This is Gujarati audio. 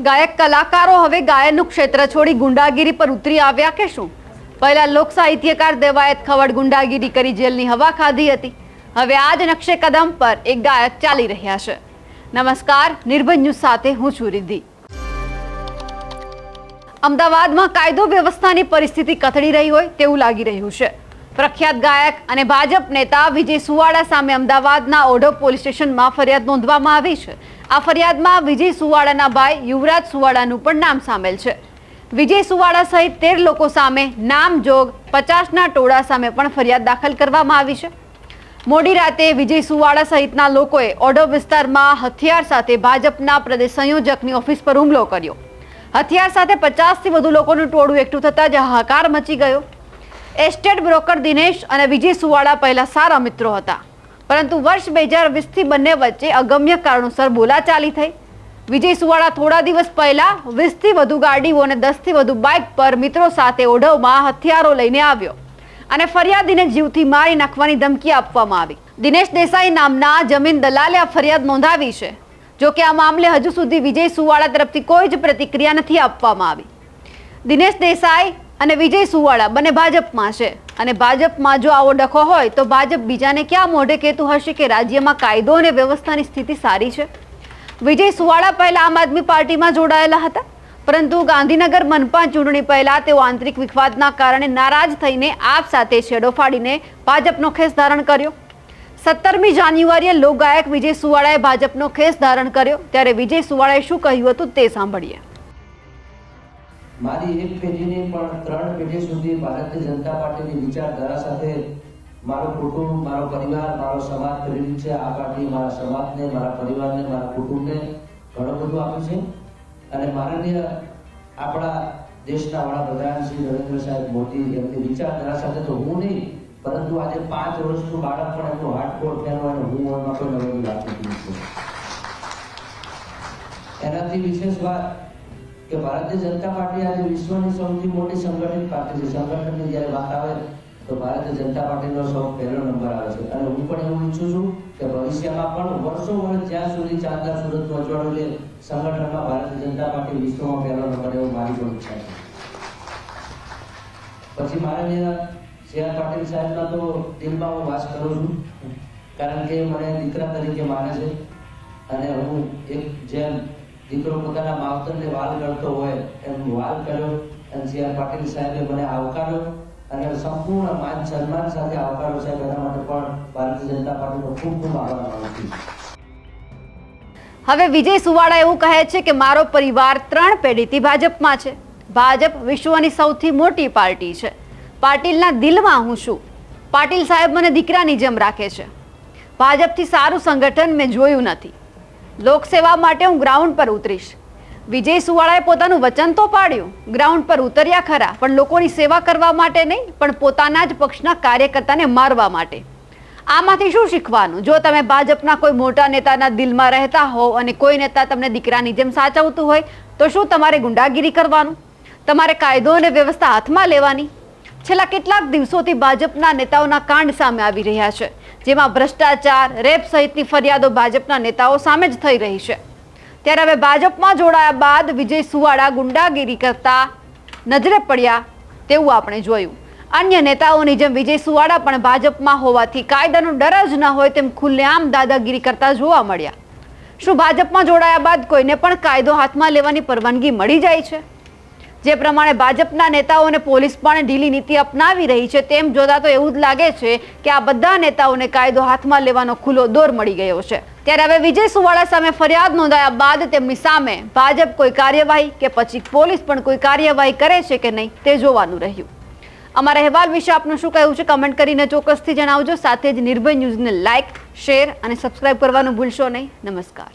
ગાયક કલાકારો હવે ગાયનનું ક્ષેત્ર છોડી ગુંડાગીરી પર ઉતરી આવ્યા કે શું? પહેલા લોક સાહિત્યકાર દેવાયત ખવડ ગુંડાગીરી કરી જેલની હવા ખાધી હતી. હવે આજ નકશે કદમ પર એક ગાયક ચાલી રહ્યા છે. નમસ્કાર, નિર્ભય ન્યૂઝ સાથે હું છું રિદ્ધિ. અમદાવાદમાં કાયદો વ્યવસ્થાની પરિસ્થિતિ કથળી રહી હોય તેવું લાગી રહ્યું છે. પ્રખ્યાત ગાયક અને ભાજપ નેતા વિજય સુવાડા સામે અમદાવાદના ઓઢવ પોલીસ સ્ટેશનમાં ફરિયાદ નોંધવામાં આવી છે. આ ફરિયાદમાં વિજય સુવાડાના ભાઈ યુવરાજ સુવાડાનું પણ નામ સામેલ છે. વિજય સુવાડા સહિત 13 લોકો સામે નામજોગ 50ના ટોળા સામે પણ ફરિયાદ દાખલ કરવામાં આવી છે. મોડી રાતે વિજય સુવાડા સહિતના લોકોએ ઓઢવ વિસ્તારમાં હથિયાર સાથે ભાજપના પ્રદેશ સંયોજકની ઓફિસ પર હુમલો કર્યો. હથિયાર સાથે 50થી વધુ લોકોનું ટોળું એકઠું થતાં જ હાહાકાર મચી ગયો. એસ્ટેટ બ્રોકર દિનેશ અને વિજય સુવાડા પહેલા સારા મિત્રો હતા, પરંતુ વર્ષ 2020થી બંને વચ્ચે અગમ્ય કારણોસર બોલાચાલી થઈ. વિજય સુવાડા થોડા દિવસ પહેલા 20થી વધુ ગાડીઓ અને 10થી વધુ બાઇક પર મિત્રો સાથે ઓઢવમાં હથિયારો લઈને આવ્યો અને ફરિયાદીને જીવથી મારી નાખવાની ધમકી આપવામાં આવી. દિનેશ દેસાઈ નામના જમીન દલાલે આ ફરિયાદ નોંધાવી છે. જો કે આ મામલે હજુ સુધી વિજય સુવાડા તરફથી કોઈ જ પ્રતિક્રિયા નથી આપવામાં આવી. દિનેશ દેસાઈ અને વિજય સુવાડા બંને ભાજપમાં છે અને ભાજપમાં જો આવો ડખો હોય તો ભાજપ બીજાને ક્યાં મોઢે કહેતું હશે કે રાજ્યમાં કાયદો અને વ્યવસ્થાની સ્થિતિ સારી છે? વિજય સુવાડા પહેલા આમ આદમી પાર્ટીમાં જોડાયેલા હતા, પરંતુ ગાંધીનગર મનપા ચૂંટણી પહેલા તેઓ આંતરિક વિવાદના કારણે નારાજ થઈને આપ સાથે છેડો ફાડીને ભાજપનો ખેસ ધારણ કર્યો. 17મી જાન્યુઆરીએ લોકગાયક વિજય સુવાડાએ ભાજપનો ખેસ ધારણ કર્યો. ત્યારે વિજય સુવાડાએ શું કહ્યું હતું તે સાંભળીએ. મારી એક પેઢીની પણ 3 પેઢી સુધી ભારતીય જનતા પાર્ટીની વિચારધારા સાથે મારો કુટુંબ, મારો પરિવાર, મારો સમાજ પ્રેરિત છે. આ પાર્ટી મારા સમાજને, મારા પરિવારને, મારા કુટુંબને ઘણું બધું આપ્યું છે અને માનનીય આપણા દેશના વડાપ્રધાન શ્રી નરેન્દ્ર સાહેબ મોદી એમની વિચારધારા સાથે તો હું નહીં, પરંતુ આજે 5 વર્ષનું બાળક પણ એમનું હાર્ડકોર ફેન હોય અને હું એમાં કોઈ નવી વાત નથી છું. એનાથી વિશેષ વાત કે ભારતીય જનતા પાર્ટી આજે વિશ્વની સૌથી મોટી સંગઠિત પાર્ટી છે. સંગઠનની જ્યારે વાત આવે તો ભારતીય જનતા પાર્ટીનો સૌ પહેલો નંબર આવે છે અને હું પણ એવું ઈચ્છું છું કે ભવિષ્યમાં પણ વર્ષો વર્ષ જ્યાં સુધી ચાંદા સુરત પહોંચવાનું છે, સંગઠનમાં ભારતીય જનતા પાર્ટી વિશ્વમાં પહેલો નંબર એવું મારી પણ ઈચ્છા છે. પછી માનનીય CR પાટીલ સાહેબના તો દિલમાં હું વાસ કરું છું, કારણ કે મને દીકરા તરીકે માને છે અને હું એક જેમ દીકરો પોતાના માવતરને વાલ કરતો હોય એમ વાલ કર્યો અને CR પાટીલ સાહેબે મને આવકાર્યો અને સંપૂર્ણ માન સન્માન સાથે આવકાર્યો સાહેબ. એના માટે પણ ભારતીય જનતા પાર્ટીનો ખૂબ ખૂબ આભાર માનું છું. હવે વિજય સુવાડા એવું કહે છે કે મારો પરિવાર 3 પેઢીથી ભાજપમાં છે. ભાજપ વિશ્વની સૌથી મોટી પાર્ટી છે. પાટીલના દિલમાં હું છું. પાટીલ સાહેબ મને દીકરાની જેમ રાખે છે. ભાજપથી સારું સંગઠન મેં જોયું નથી. લોકસેવા માટે હું ગ્રાઉન્ડ પર ઉતરીશ. વિજય સુવાડાએ પોતાનું વચન તો પાડ્યું, ગ્રાઉન્ડ પર ઉતર્યા ખરા, પણ લોકોની સેવા કરવા માટે નહીં, પણ પોતાના જ પક્ષના કાર્યકર્તાને મારવા માટે. આમાંથી શું શીખવાનું? જો તમે ભાજપના કોઈ મોટા નેતાના દિલમાં રહેતા હોવ અને કોઈ નેતા તમને દીકરાની જેમ સાચવતું હોય તો શું તમારે ગુંડાગીરી કરવાનું? તમારે કાયદો અને વ્યવસ્થા હાથમાં લેવાની? છેલ્લા કેટલાક દિવસોથી ભાજપના નેતાઓના કાંડ સામે આવી રહ્યા છે, જેમાં ભ્રષ્ટાચાર, રેપ સહિતની ફરિયાદો ભાજપના નેતાઓ સામે જ થઈ રહી છે. ત્યારે હવે ભાજપમાં જોડાયા બાદ વિજય સુવાડા ગુંડાગીરી કરતા નજરે પડ્યા તેવું આપણે જોયું. અન્ય નેતાઓની જેમ વિજય સુવાડા પણ ભાજપમાં હોવાથી કાયદાનો ડર જ ન હોય તેમ ખુલ્લેઆમ દાદાગીરી કરતા જોવા મળ્યા. શું ભાજપમાં જોડાયા બાદ કોઈને પણ કાયદો હાથમાં લેવાની પરવાનગી મળી જાય છે? જે પ્રમાણે ભાજપના નેતાઓ અને પોલીસ પણ ઢીલી નીતિ અપનાવી રહી છે, તેમ જોતા તો એવું જ લાગે છે કે આ બધા નેતાઓને કાયદો હાથમાં લેવાનો ખુલ્લો દોર મળી ગયો છે. ત્યારે હવે વિજય સુવાડા સામે ફરિયાદ નોંધાયા બાદ તેમની સામે ભાજપ કોઈ કાર્યવાહી કે પછી પોલીસ પણ કોઈ કાર્યવાહી કરે છે કે નહીં તે જોવાનું રહ્યું. અમારા અહેવાલ વિશે આપનું શું કહેવું છે કમેન્ટ કરીને ચોક્કસથી જણાવજો. સાથે જ નિર્ભય ન્યૂઝને લાઇક, શેર અને સબસ્ક્રાઇબ કરવાનું ભૂલશો નહીં. નમસ્કાર.